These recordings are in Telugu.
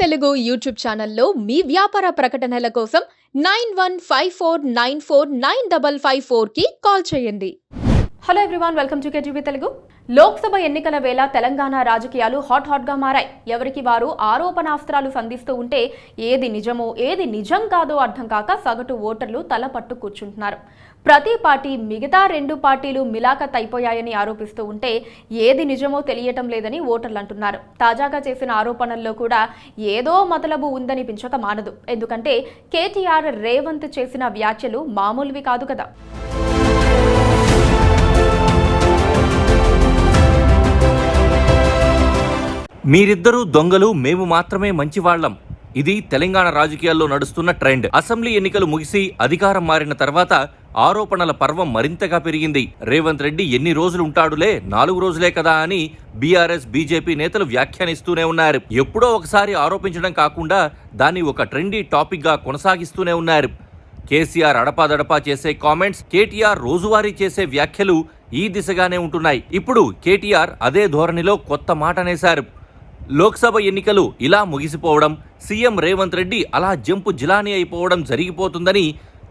తెలుగు యూట్యూబ్ ఛానల్లో మీ వ్యాపార ప్రకటనల కోసం 9154949554 కి కాల్ చేయండి. Hello everyone, welcome to KTV Telugu. Lok Sabha ఎన్నికల వేళ తెలంగాణ రాజకీయాలు హాట్ గా మారాయి. ఎవరికి వారు ఆరోపణాస్త్రాలు సంధిస్తూ ఉంటే ఏది నిజమో ఏది నిజం కాదో అర్థం కాక సగటు ఓటర్లు తల పట్టు కూర్చుంటున్నారు. ప్రతి పార్టీ మిగతా రెండు పార్టీలు మిలాఖత్ అయిపోయాయని ఆరోపిస్తూ ఉంటే ఏది నిజమో తెలియటం లేదని ఓటర్లు అంటున్నారు. తాజాగా చేసిన ఆరోపణల్లో కూడా ఏదో మతలబు ఉందని పించక మానదు. ఎందుకంటే కేటీఆర్, రేవంత్ చేసిన వ్యాఖ్యలు మామూలువి కాదు కదా. మీరిద్దరూ దొంగలు, మేము మాత్రమే మంచివాళ్లం. ఇది తెలంగాణ రాజకీయాల్లో నడుస్తున్న ట్రెండ్. అసెంబ్లీ ఎన్నికలు ముగిసి అధికారం మారిన తర్వాత ఆరోపణల పర్వం మరింతగా పెరిగింది. రేవంత్ రెడ్డి ఎన్ని రోజులు ఉంటాడులే, 4 రోజులే కదా అని బీఆర్ఎస్, బీజేపీ నేతలు వ్యాఖ్యానిస్తూనే ఉన్నారు. ఎప్పుడో ఒకసారి ఆరోపించడం కాకుండా దాన్ని ఒక ట్రెండీ టాపిక్ గా కొనసాగిస్తూనే ఉన్నారు. కేసీఆర్ అడపాదడపా చేసే కామెంట్స్, కేటీఆర్ రోజువారీ చేసే వ్యాఖ్యలు ఈ దిశగానే ఉంటున్నాయి. ఇప్పుడు కేటీఆర్ అదే ధోరణిలో కొత్త మాట అనేశారు. లోక్సభ ఎన్నికలు ఇలా ముగిసిపోవడం, సీఎం రేవంత్ రెడ్డి అలా జంపు జిలానీ అయిపోవడం జరిగిపోతుందని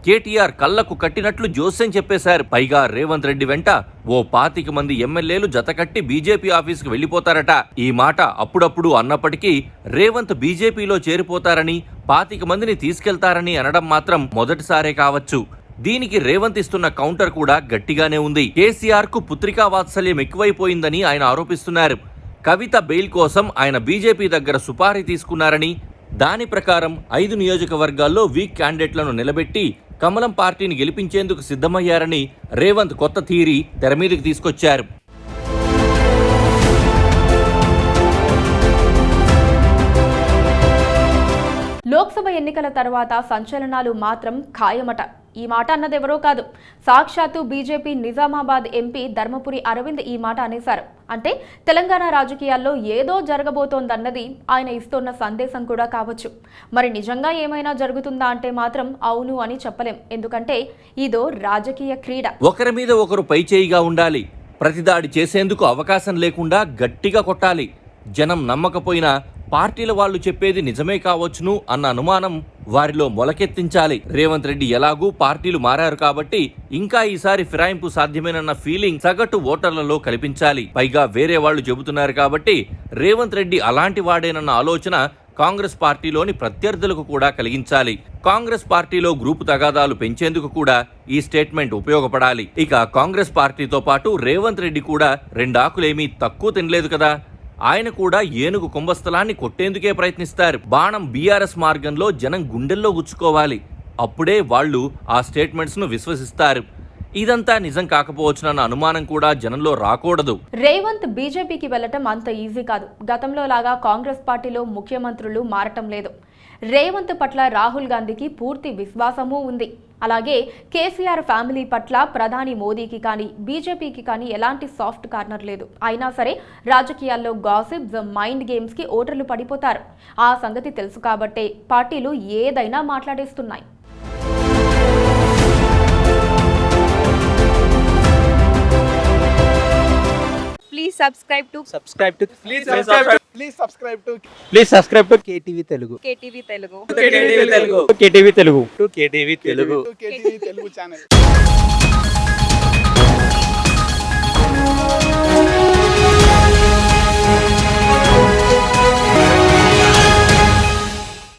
కేటీఆర్ కళ్లకు కట్టినట్లు జోస్యం చెప్పేశారు. పైగా రేవంత్ రెడ్డి వెంట ఓ 25 మంది ఎమ్మెల్యేలు జతకట్టి బీజేపీ ఆఫీసుకు వెళ్లిపోతారట. ఈ మాట అప్పుడప్పుడు అన్నప్పటికీ రేవంత్ బీజేపీలో చేరిపోతారని, 25 మందిని తీసుకెళ్తారని అనడం మాత్రం మొదటిసారే కావచ్చు. దీనికి రేవంత్ ఇస్తున్న కౌంటర్ కూడా గట్టిగానే ఉంది. కేసీఆర్ కు పుత్రికా వాత్సల్యం ఎక్కువైపోయిందని ఆయన ఆరోపిస్తున్నారు. కవిత బెయిల్ కోసం ఆయన బీజేపీ దగ్గర సుపారీ తీసుకున్నారని, దాని ప్రకారం 5 నియోజకవర్గాల్లో వీక్ క్యాండిడేట్లను నిలబెట్టి కమలం పార్టీని గెలిపించేందుకు సిద్ధమయ్యారని రేవంత్ కొత్త థియరీ తెరమీదకి తీసుకొచ్చారు. లోక్సభ ఎన్నికల తర్వాత సంచలనాలు మాత్రం ఖాయమట. ఈ మాట అన్నదెవరో కాదు, సాక్షాత్తు బీజేపీ నిజామాబాద్ ఎంపీ ధర్మపురి అరవింద్ ఈ మాట అనేశారు. అంటే తెలంగాణ రాజకీయాల్లో ఏదో జరగబోతోందన్నది ఆయన ఇస్తున్న సందేశం కూడా కావచ్చు. మరి నిజంగా ఏమైనా జరుగుతుందా అంటే మాత్రం అవును అని చెప్పలేం. ఎందుకంటే ఇదో రాజకీయ క్రీడ. ఒకరి మీద ఒకరు పైచేయిగా ఉండాలి. ప్రతిదాడి చేసేందుకు అవకాశం లేకుండా గట్టిగా కొట్టాలి. జనం నమ్మకపోయినా పార్టీల వాళ్ళు చెప్పేది నిజమే కావచ్చును అన్న అనుమానం వారిలో మొలకెత్తించాలి. రేవంత్ రెడ్డి ఎలాగూ పార్టీలు మారారు కాబట్టి ఇంకా ఈసారి ఫిరాయింపు సాధ్యమేనన్న ఫీలింగ్ సగటు ఓటర్లలో కల్పించాలి. పైగా వేరే వాళ్ళు చెబుతున్నారు కాబట్టి రేవంత్ రెడ్డి అలాంటి వాడేనన్న ఆలోచన కాంగ్రెస్ పార్టీలోని ప్రత్యర్థులకు కూడా కలిగించాలి. కాంగ్రెస్ పార్టీలో గ్రూపు తగాదాలు పెంచేందుకు కూడా ఈ స్టేట్మెంట్ ఉపయోగపడాలి. ఇక కాంగ్రెస్ పార్టీతో పాటు రేవంత్ రెడ్డి కూడా 2 ఆకులేమీ తక్కువ తినలేదు కదా. ఆయన కూడా ఏనుగు కుంభస్థలాన్ని కొట్టేందుకే ప్రయత్నిస్తారు. బాణం బీఆర్ఎస్ మార్గంలో జనం గుండెల్లో గుచ్చుకోవాలి. అప్పుడే వాళ్ళు ఆ స్టేట్మెంట్స్ ను విశ్వసిస్తారు. ఇదంతా నిజం కాకపోవచ్చునన్న అనుమానం కూడా జనంలో రాకూడదు. రేవంత్ బీజేపీకి వెళ్లటం అంత ఈజీ కాదు. గతంలో లాగా కాంగ్రెస్ పార్టీలో ముఖ్యమంత్రులు మారటం లేదు. రేవంత్ పట్ల రాహుల్ గాంధీకి పూర్తి విశ్వాసమూ ఉంది. అలాగే కేసీఆర్ ఫ్యామిలీ పట్ల ప్రధాని మోదీకి కానీ బీజేపీకి కానీ ఎలాంటి సాఫ్ట్ కార్నర్ లేదు. అయినా సరే రాజకీయాల్లో గాసిప్స్, మైండ్ గేమ్స్ కి ఓటర్లు పడిపోతారు. ఆ సంగతి తెలుసు కాబట్టే పార్టీలు ఏదైనా మాట్లాడేస్తున్నాయి. Please subscribe to KTV Telugu. KTV Telugu. KTV Telugu. KTV Telugu. KTV Telugu. KTV Telugu channel.